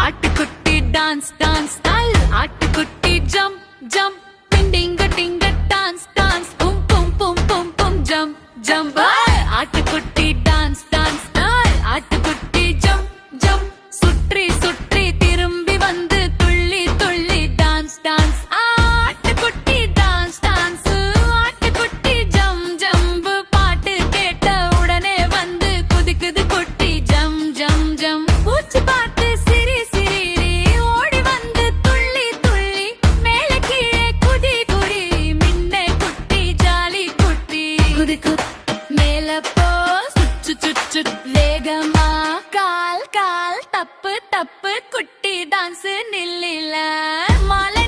ஆட்டுக்குட்டி dance dance style ஆட்டுக்குட்டி jump jump டிங்க டிங்க dance dance boom boom boom boom boom jump jump ஆட்டுக்குட்டி டான்ஸ் டான்ஸ் ஸ்டைல் ஆட்டுக்குட்டி ஜம்ப் ஜம்ப் சுற்றி சுற்றி திரும்பி வந்து துள்ளி துள்ளி டான்ஸ் டான்ஸ் ஆட்டுக்குட்டி டான்ஸ் டான்ஸ் ஆட்டுக்குட்டி ஜம்ப் ஜம்ப் பாட்டு கேட்ட உடனே வந்து குதிக்குது குட்டி ஜம்ப் ஜம்ப் ஜம்ப் பூச்சி பாட்டு மேல போ வேகமா கால் கால் தப்பு தப்பு குட்டி டான்ஸ் நில்லில மாலை